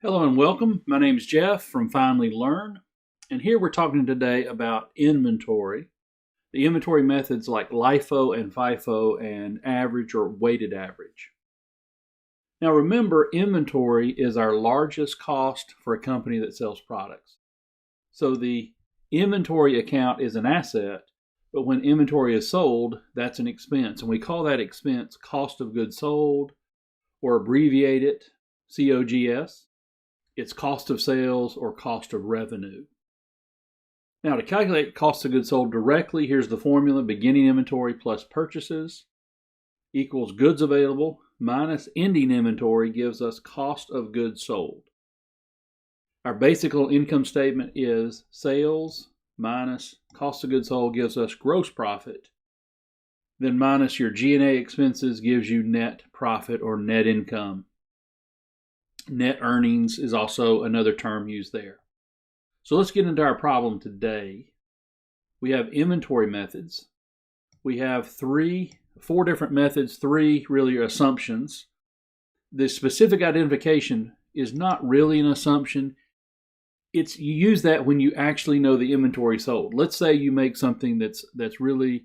Hello and welcome. My name is Jeff from Finally Learn, and here we're talking today about inventory, the inventory methods like LIFO and FIFO and average or weighted average. Now remember, inventory is our largest cost for a company that sells products. So the inventory account is an asset, but when inventory is sold, that's an expense, and we call that expense cost of goods sold, or abbreviate it COGS. It's cost of sales or cost of revenue. Now to calculate cost of goods sold directly, here's the formula: beginning inventory plus purchases equals goods available minus ending inventory gives us cost of goods sold. Our basic little income statement is sales minus cost of goods sold gives us gross profit. Then minus your G&A expenses gives you net profit or net income. Net earnings is also another term used there. So let's get into our problem today. We have inventory methods. We have four different methods, three really assumptions. The specific identification is not really an assumption. You use that when you actually know the inventory sold. Let's say you make something that's really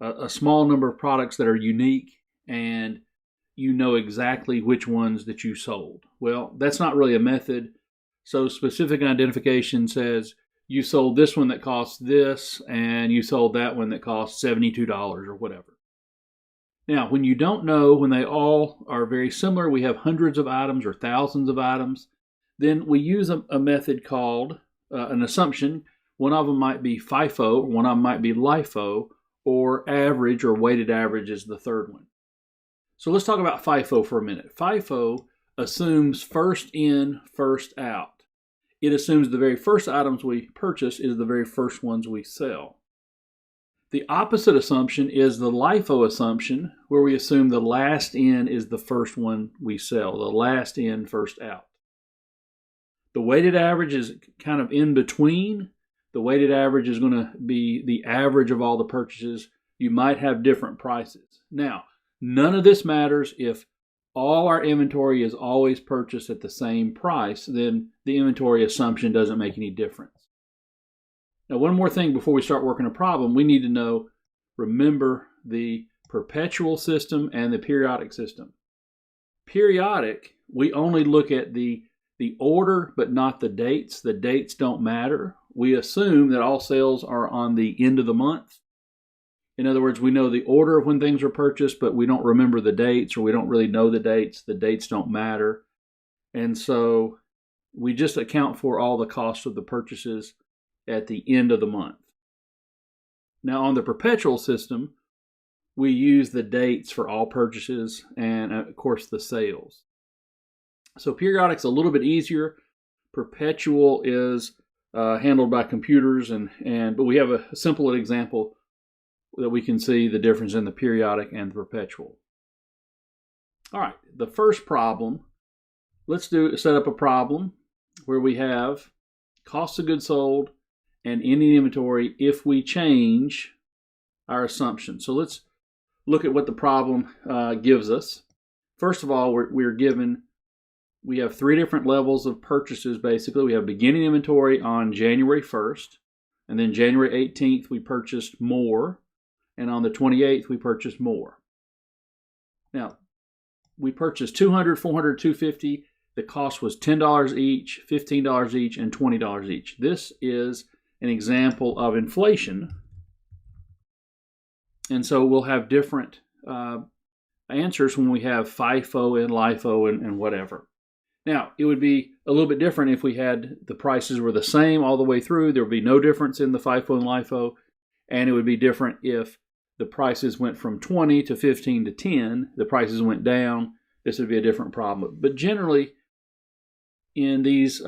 a small number of products that are unique, and you know exactly which ones that you sold. Well, that's not really a method. So specific identification says you sold this one that costs this, and you sold that one that costs $72 or whatever. Now, when you don't know, when they all are very similar, we have hundreds of items or thousands of items, then we use a method called an assumption. One of them might be FIFO, one of them might be LIFO, or average or weighted average is the third one. So let's talk about FIFO for a minute. FIFO assumes first in, first out. It assumes the very first items we purchase is the very first ones we sell. The opposite assumption is the LIFO assumption, where we assume the last in is the first one we sell, the last in, first out. The weighted average is kind of in between. The weighted average is going to be the average of all the purchases. You might have different prices. Now, none of this matters if all our inventory is always purchased at the same price, then the inventory assumption doesn't make any difference. Now, one more thing before we start working a problem, we need to remember the perpetual system and the periodic system. Periodic, we only look at the order but not the dates. The dates don't matter. We assume that all sales are on the end of the month. In other words, we know the order of when things are purchased, but we don't remember the dates, or we don't really know the dates. The dates don't matter. And so we just account for all the costs of the purchases at the end of the month. Now, on the perpetual system, we use the dates for all purchases and, of course, the sales. So periodic's a little bit easier. Perpetual is handled by computers, but we have a simple example that we can see the difference in the periodic and the perpetual. All right, the first problem, let's set up a problem where we have cost of goods sold and ending inventory if we change our assumption. So let's look at what the problem gives us. First of all, we have three different levels of purchases basically. We have beginning inventory on January 1st, and then January 18th we purchased more. And on the 28th, we purchased more. Now, we purchased 200, 400, 250. The cost was $10 each, $15 each, and $20 each. This is an example of inflation. And so we'll have different answers when we have FIFO and LIFO and whatever. Now, it would be a little bit different if we had the prices were the same all the way through. There would be no difference in the FIFO and LIFO. And it would be different if the prices went from 20 to 15 to 10, the prices went down. This would be a different problem. But generally, in these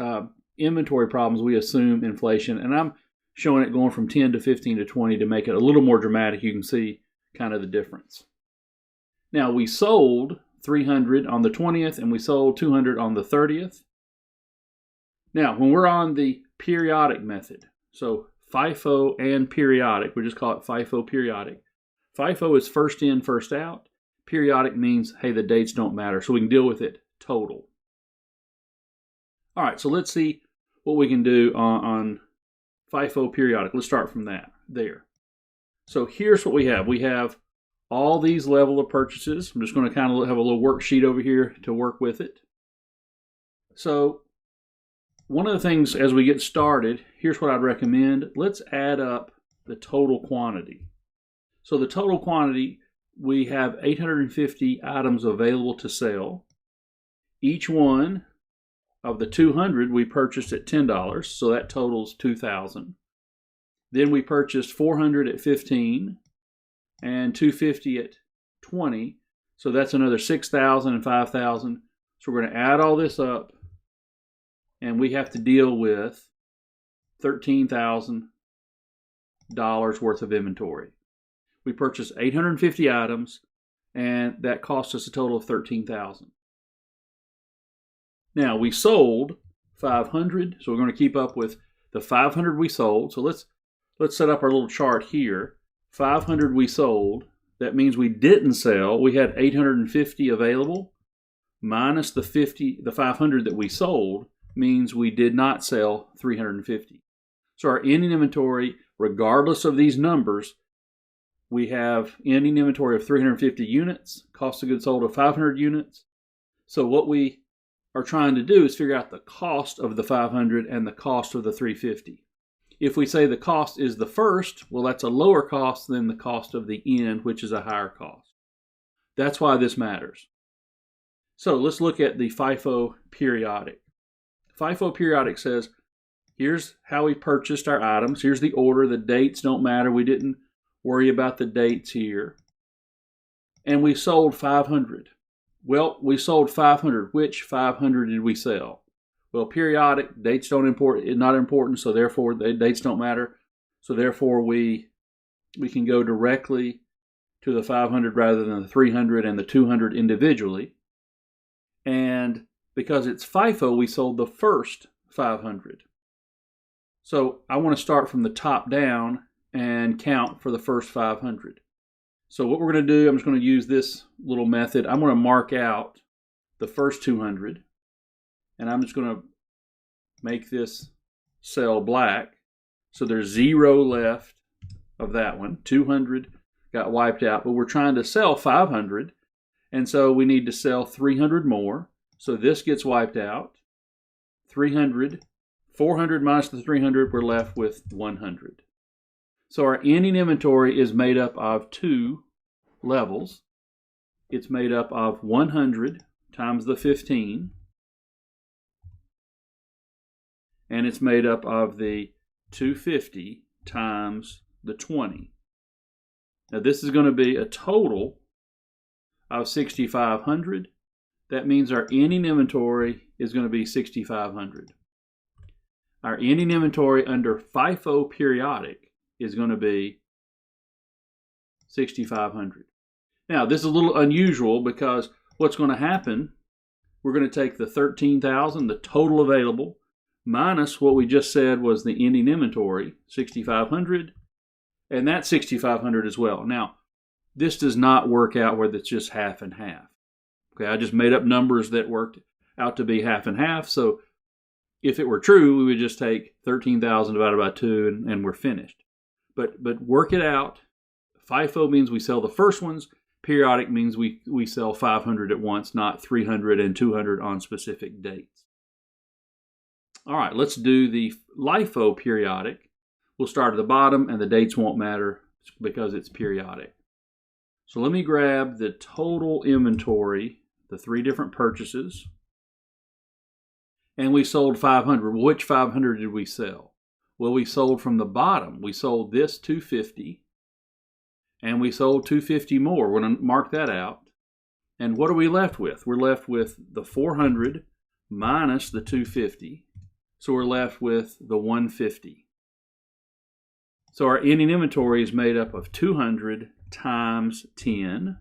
inventory problems, we assume inflation. And I'm showing it going from 10 to 15 to 20 to make it a little more dramatic. You can see kind of the difference. Now, we sold 300 on the 20th, and we sold 200 on the 30th. Now, when we're on the periodic method, so FIFO and periodic, we just call it FIFO Periodic. FIFO is first in, first out. Periodic means, hey, the dates don't matter, so we can deal with it total. All right, so let's see what we can do on FIFO periodic. Let's start from that there. So here's what we have. We have all these level of purchases. I'm just going to kind of have a little worksheet over here to work with it. So one of the things as we get started, here's what I'd recommend. Let's add up the total quantity. So the total quantity, we have 850 items available to sell. Each one of the 200 we purchased at $10, so that totals $2,000. Then we purchased 400 at $15 and 250 at $20, so that's another $6,000 and $5,000. So we're going to add all this up, and we have to deal with $13,000 worth of inventory. We purchased 850 items, and that cost us a total of $13,000. Now, we sold 500, so we're going to keep up with the 500 we sold. So let's set up our little chart here. 500 we sold. That means we didn't sell. We had 850 available, minus the 500 that we sold means we did not sell 350. So our ending inventory, regardless of these numbers, we have ending inventory of 350 units, cost of goods sold of 500 units. So what we are trying to do is figure out the cost of the 500 and the cost of the 350. If we say the cost is the first, well, that's a lower cost than the cost of the end, which is a higher cost. That's why this matters. So let's look at the FIFO periodic. FIFO periodic says, here's how we purchased our items. Here's the order. The dates don't matter. We didn't worry about the dates here. And we sold 500. Well, we sold 500. Which 500 did we sell? Well, periodic, dates not important, so therefore the dates don't matter. So therefore we can go directly to the 500 rather than the 300 and the 200 individually. And because it's FIFO, we sold the first 500. So I want to start from the top down and count for the first 500. So what we're going to do, I'm just going to use this little method. I'm going to mark out the first 200, and I'm just going to make this cell black. So there's 0 left of that one. 200 got wiped out, but we're trying to sell 500, and so we need to sell 300 more. So this gets wiped out. 300, 400 minus the 300, we're left with 100. So our ending inventory is made up of 2 levels. It's made up of 100 times the 15, and it's made up of the 250 times the 20. Now this is going to be a total of 6,500. That means our ending inventory is going to be 6,500. Our ending inventory under FIFO periodic is going to be 6,500. Now, this is a little unusual because what's going to happen, we're going to take the 13,000, the total available, minus what we just said was the ending inventory, 6,500, and that's 6,500 as well. Now, this does not work out where it's just half and half. Okay, I just made up numbers that worked out to be half and half, so if it were true, we would just take 13,000 divided by 2 and we're finished. But work it out. FIFO means we sell the first ones. Periodic means we sell 500 at once, not 300 and 200 on specific dates. All right, let's do the LIFO periodic. We'll start at the bottom, and the dates won't matter because it's periodic. So let me grab the total inventory, the 3 different purchases, and we sold 500. Which 500 did we sell? Well, we sold from the bottom. We sold this 250, and we sold 250 more. We're going to mark that out. And what are we left with? We're left with the 400 minus the 250. So we're left with the 150. So our ending inventory is made up of 200 times 10,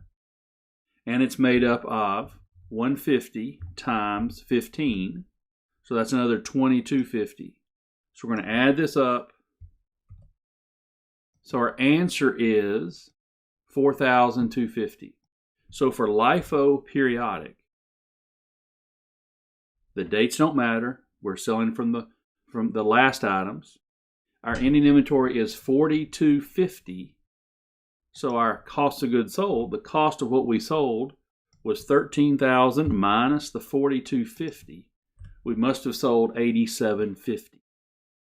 and it's made up of 150 times 15. So that's another 2250. So we're going to add this up. So our answer is 4,250. So for LIFO periodic, the dates don't matter. We're selling from the last items. Our ending inventory is $42.50. So our cost of goods sold, the cost of what we sold, was $13,000 minus the $42.50. We must have sold $87.50.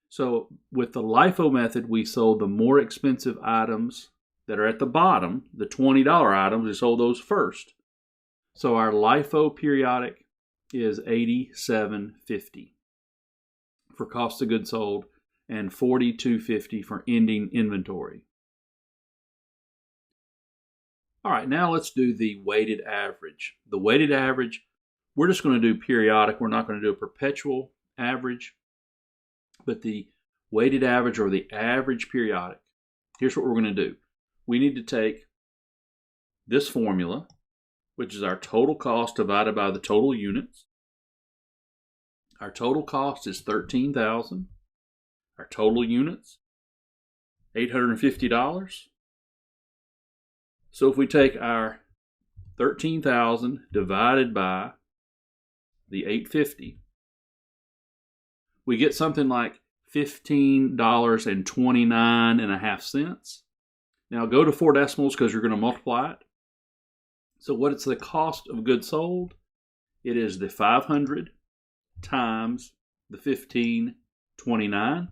So with the LIFO method, we sold the more expensive items that are at the bottom, the $20 items. We sold those first. So our LIFO periodic is $87.50 for cost of goods sold and $42.50 for ending inventory. All right, now let's do the weighted average. The weighted average, we're just going to do periodic. We're not going to do a perpetual average. But the weighted average or the average periodic, here's what we're going to do. We need to take this formula, which is our total cost divided by the total units. Our total cost is $13,000. Our total units, $850. So if we take our $13,000 divided by the $850, we get something like $15.29.5. Now go to 4 decimals because you're going to multiply it. So what is the cost of goods sold? It is the 500 times the 15.29.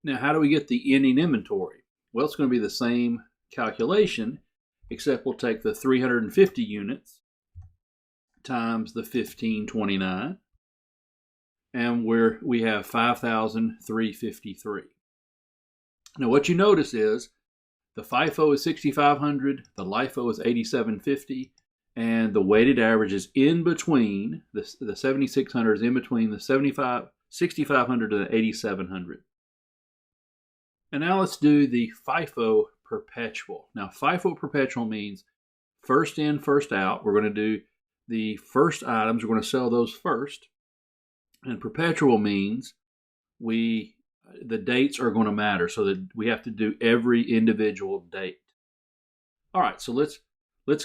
Now how do we get the ending inventory? Well, it's going to be the same calculation, except we'll take the 350 units times the 15.29. And we have 5,353. Now what you notice is the FIFO is 6,500, the LIFO is 8,750, and the weighted average is in between, the 7,600 is in between the 6,500 and the 8,700. And now let's do the FIFO Perpetual. Now FIFO Perpetual means first in, first out. We're going to do the first items, we're going to sell those first. And perpetual means the dates are going to matter, so that we have to do every individual date. All right, so let's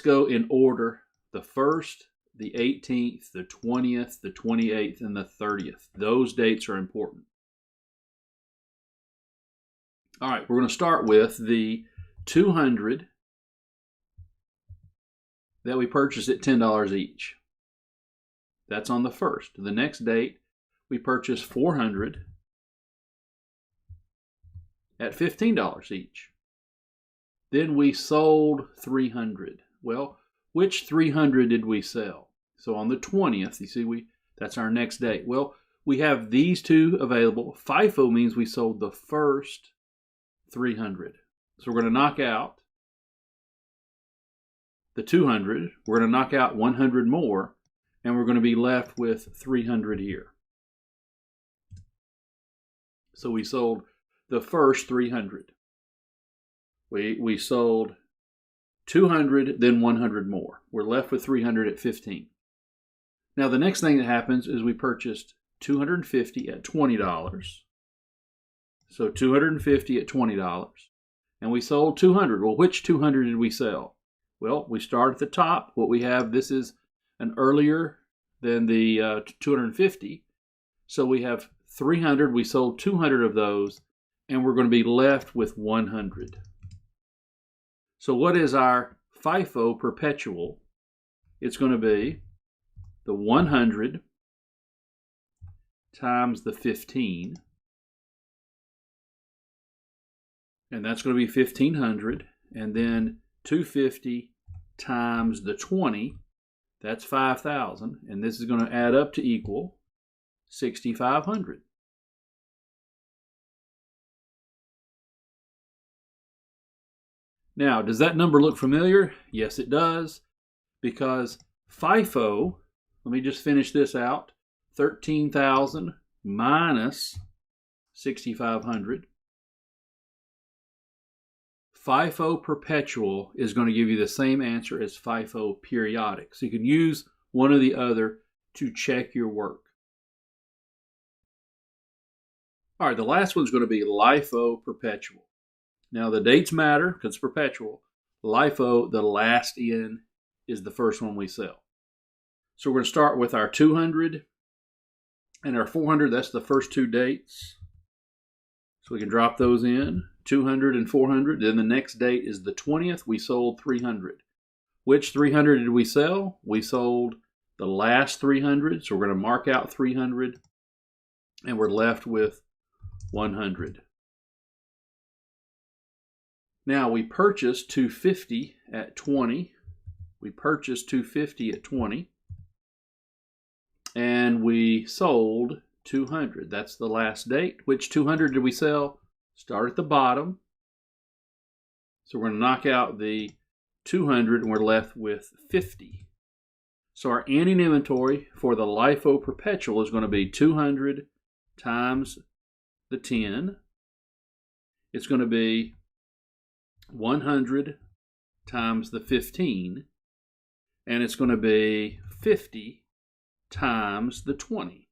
go in order. The 1st, the 18th, the 20th, the 28th, and the 30th. Those dates are important. All right, we're going to start with the 200 that we purchased at $10 each. That's on the 1st. The next date, we purchased 400 at $15 each. Then we sold 300. Well, which 300 did we sell? So on the 20th, you see, that's our next date. Well, we have these two available. FIFO means we sold the first 300. So we're going to knock out the 200. We're going to knock out 100 more, and we're going to be left with 300 here. So we sold the first 300. We sold 200, then 100 more. We're left with 300 at 15. Now the next thing that happens is we purchased 250 at $20. So 250 at $20. And we sold 200. Well, which 200 did we sell? Well, we start at the top. What we have, this is an earlier than the 250. So we have 300. We sold 200 of those, and we're going to be left with 100. So what is our FIFO Perpetual? It's going to be the 100 times the 15, and that's going to be 1,500, and then 250 times the 20, that's 5,000, and this is going to add up to equal 6,500. Now, does that number look familiar? Yes, it does, because FIFO, let me just finish this out, 13,000 minus 6,500. FIFO Perpetual is going to give you the same answer as FIFO Periodic. So you can use one or the other to check your work. All right, the last one's going to be LIFO Perpetual. Now the dates matter because it's perpetual. LIFO, the last in, is the first one we sell. So we're going to start with our 200 And our 400, that's the first two dates. So we can drop those in, 200 and 400. Then the next date is the 20th. We sold 300. Which 300 did we sell? We sold the last 300. So we're going to mark out 300. And we're left with 100. Now we purchased 250 at 20. We purchased 250 at 20. And we sold 200. That's the last date. Which 200 did we sell? Start at the bottom. So we're going to knock out the 200 and we're left with 50. So our ending inventory for the LIFO Perpetual is going to be 200 times the 10. It's going to be 100 times the 15. And it's going to be 50 times the 20.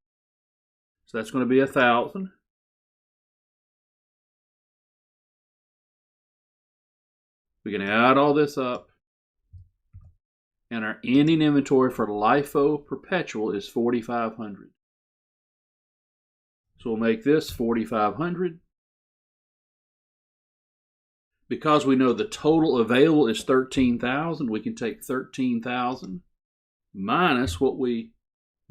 So that's going to be 1,000. We can add all this up. And our ending inventory for LIFO Perpetual is 4,500. So we'll make this 4,500. Because we know the total available is 13,000, we can take 13,000 minus what we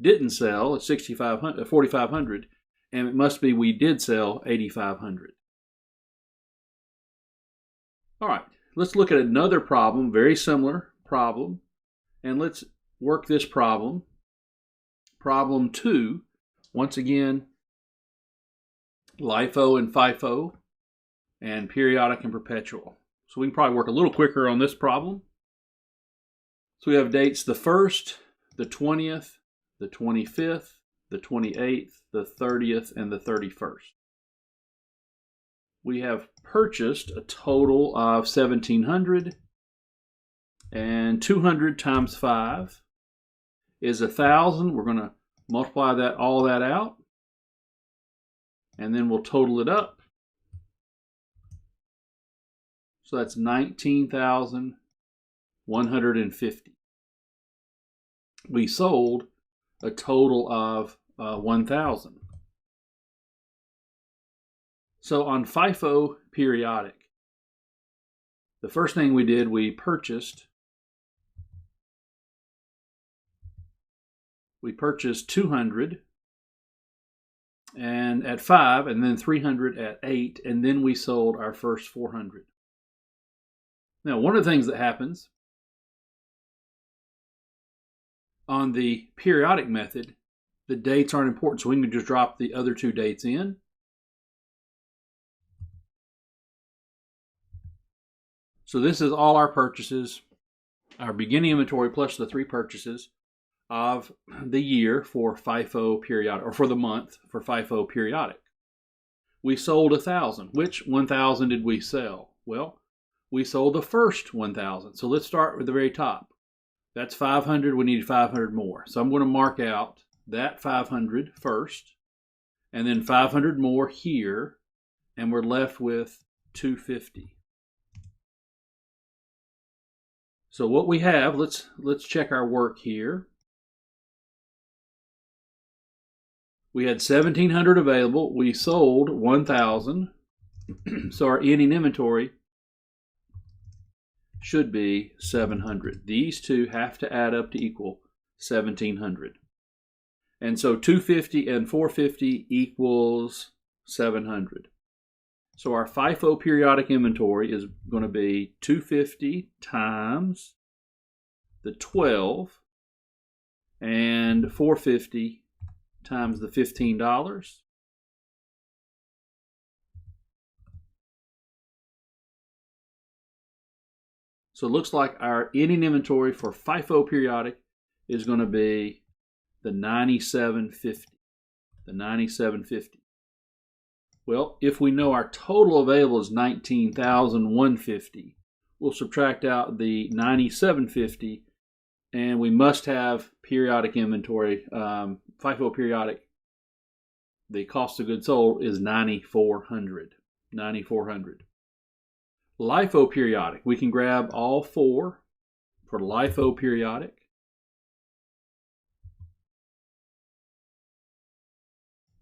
didn't sell at 4,500, and it must be we did sell 8,500. All right, let's look at another problem, very similar problem, and let's work this problem. Problem 2, once again, LIFO and FIFO, and periodic and perpetual. So we can probably work a little quicker on this problem. So we have dates the 1st, the 20th, the 25th, the 28th, the 30th, and the 31st. We have purchased a total of 1,700, and 200 times 5 is 1,000. We're going to multiply all that out, and then we'll total it up. So that's 19,150. We sold a total of 1,000. So on FIFO Periodic, the first thing we did, we purchased 200 and at 5, and then 300 at 8, and then we sold our first 400. Now, one of the things that happens on the periodic method, the dates aren't important, so we can just drop the other two dates in. So this is all our purchases, our beginning inventory plus the 3 purchases of the year for FIFO Periodic, or for the month for FIFO Periodic. We sold 1,000. Which 1,000 did we sell? Well, we sold the first 1,000. So let's start with the very top. That's 500. We need 500 more. So I'm going to mark out that 500 first, and then 500 more here, and we're left with 250. So what we have, let's check our work here. We had 1,700 available. We sold 1,000. So our ending inventory should be 700. These two have to add up to equal 1,700. And so 250 and 450 equals 700. So our FIFO periodic inventory is going to be 250 times the 12 and 450 times the $15. So it looks like our ending inventory for FIFO periodic is going to be the 9750. The 9750. Well, if we know our total available is 19,150, we'll subtract out the 9750, and we must have periodic inventory. FIFO periodic, the cost of goods sold is 9,400. 9,400. LIFO periodic, we can grab all 4 for LIFO periodic.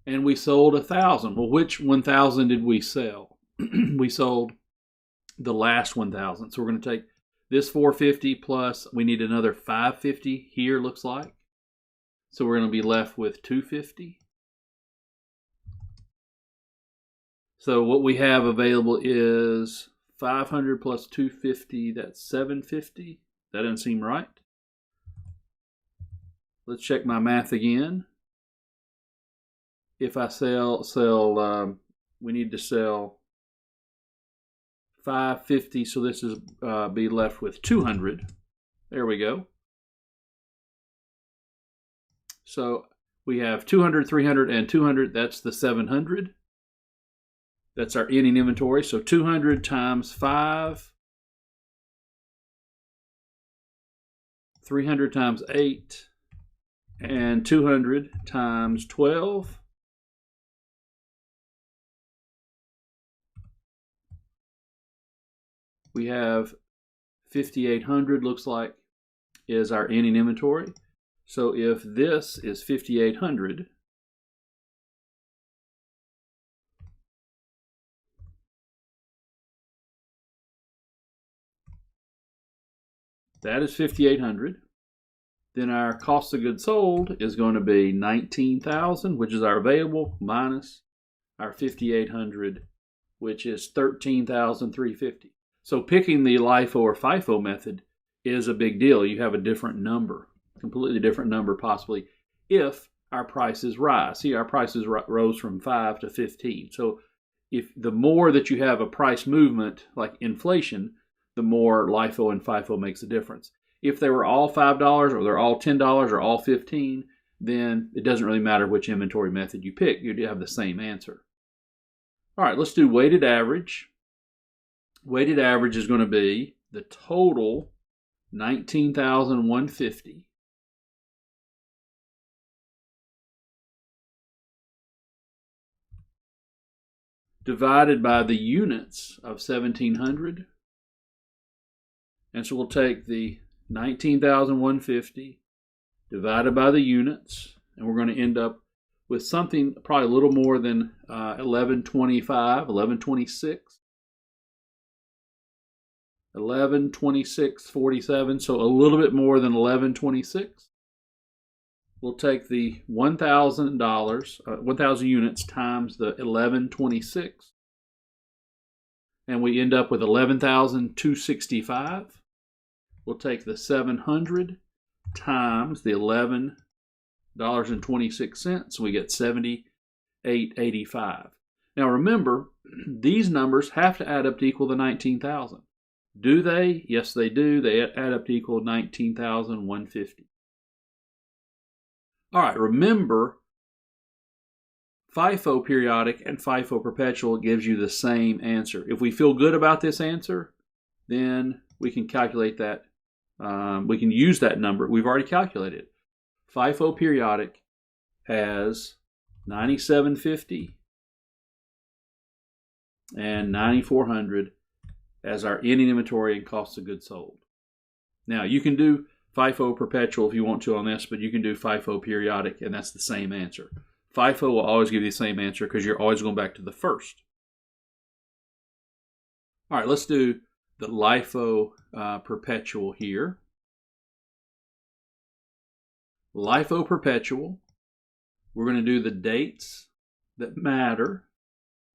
And we sold 1,000. Well, which 1,000 did we sell? We sold the last 1,000. So we're going to take this 450 plus, we need another 550 here, looks like. So we're going to be left with 250. So what we have available is 500 plus 250, that's 750. That doesn't seem right. Let's check my math again. If I we need to sell 550, so this is be left with 200. There we go. So we have 200, 300, and 200. That's the 700. That's our ending inventory. So 200 times 5, 300 times 8, and 200 times 12. We have 5,800, looks like, is our ending inventory. So if this is 5,800, that is 5,800. Then our cost of goods sold is going to be 19,000, which is our available, minus our 5,800, which is 13,350. So picking the LIFO or FIFO method is a big deal. You have a different number, completely different number possibly, if our prices rise. See, our prices rose from 5 to 15. So if the more that you have a price movement, like inflation, the more LIFO and FIFO makes a difference. If they were all $5 or they're all $10 or all $15, then it doesn't really matter which inventory method you pick. You have the same answer. All right, let's do weighted average. Weighted average is going to be the total 19,150 divided by the units of 1,700. And so we'll take the 19,150 divided by the units, and we're going to end up with something probably a little more than 1125, 1126. 1126.47, so a little bit more than 1126. We'll take the $1,000, 1,000 units times the 1126, and we end up with 11,265. We'll take the 700 times the $11.26, we get 78.85. Now remember, these numbers have to add up to equal the 19,000. Do they? Yes, they do. They add up to equal 19,150. All right, remember, FIFO Periodic and FIFO Perpetual gives you the same answer. If we feel good about this answer, then we can calculate that. We can use that number. We've already calculated it. FIFO Periodic has 9,750 and 9,400 as our ending inventory and cost of goods sold. Now, you can do FIFO Perpetual if you want to on this, but you can do FIFO Periodic, and that's the same answer. FIFO will always give you the same answer because you're always going back to the first. All right, let's do the LIFO Perpetual here. LIFO Perpetual, we're going to do the dates that matter.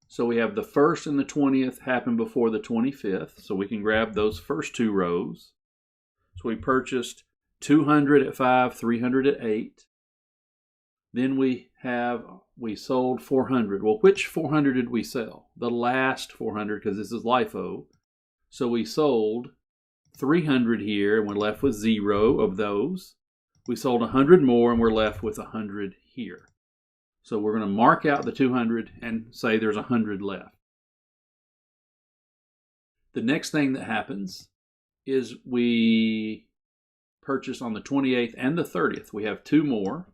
So we have the 1st and the 20th happen before the 25th. So we can grab those first two rows. So we purchased 200 at 5, 300 at 8. Then we sold 400. Well, which 400 did we sell? The last 400, because this is LIFO. So we sold 300 here, and we're left with 0 of those. We sold 100 more, and we're left with 100 here. So we're going to mark out the 200 and say there's 100 left. The next thing that happens is we purchase on the 28th and the 30th. We have 2 more.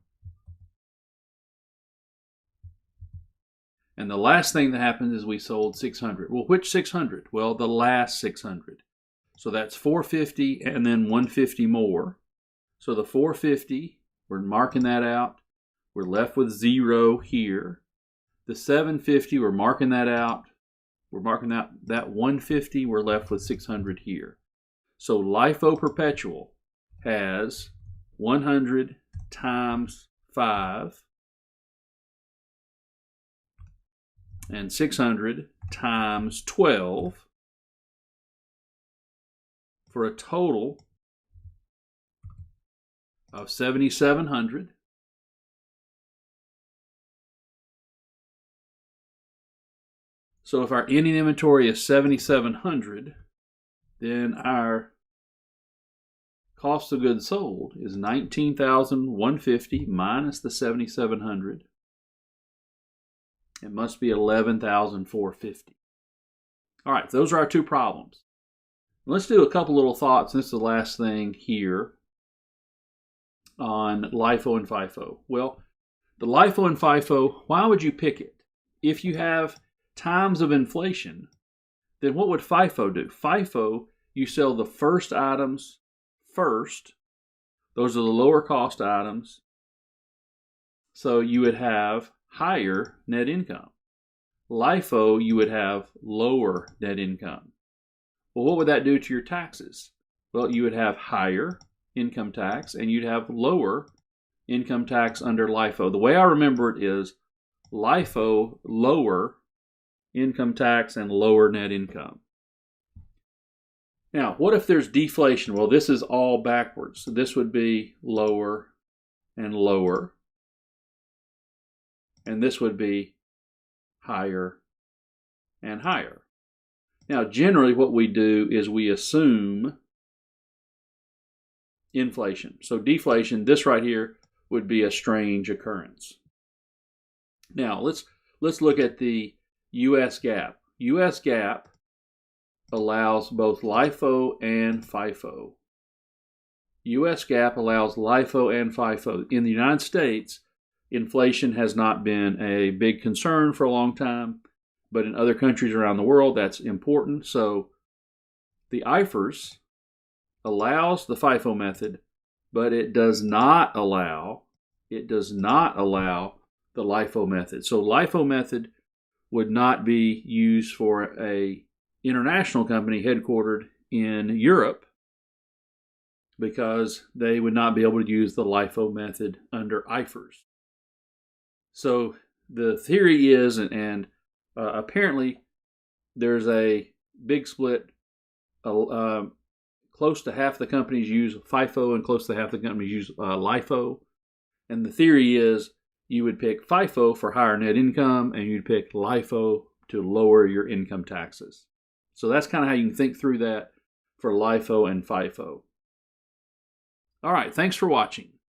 And the last thing that happens is we sold 600. Well, which 600? Well, the last 600. So that's 450 and then 150 more. So the 450, we're marking that out. We're left with 0 here. The 750, we're marking that out. We're marking out that 150, we're left with 600 here. So LIFO Perpetual has 100 times 5 and 600 times 12 for a total of 7,700. So if our ending inventory is 7,700, then our cost of goods sold is 19,150 minus the 7,700. It must be 11,450. All right, those are our two problems. Let's do a couple little thoughts. This is the last thing here on LIFO and FIFO. Well, the LIFO and FIFO, why would you pick it? If you have times of inflation, then what would FIFO do? FIFO, you sell the first items first. Those are the lower cost items. So you would have higher net income. LIFO, you would have lower net income. Well, what would that do to your taxes? Well, you would have higher income tax and you'd have lower income tax under LIFO. The way I remember it is LIFO, lower income tax and lower net income. Now, what if there's deflation? Well, this is all backwards. So this would be lower and lower. And this would be higher and higher. Now, generally what we do is we assume inflation. So deflation, this right here, would be a strange occurrence. Now, let's look at the US GAAP. US GAAP allows both LIFO and FIFO. US GAAP allows LIFO and FIFO. In the United States, inflation has not been a big concern for a long time, but in other countries around the world, that's important. So the IFRS allows the FIFO method, but it does not allow the LIFO method. So LIFO method would not be used for a international company headquartered in Europe because they would not be able to use the LIFO method under IFRS. So the theory is, and apparently there's a big split. Close to half the companies use FIFO and close to half the companies use LIFO. And the theory is you would pick FIFO for higher net income and you'd pick LIFO to lower your income taxes. So that's kind of how you can think through that for LIFO and FIFO. All right, thanks for watching.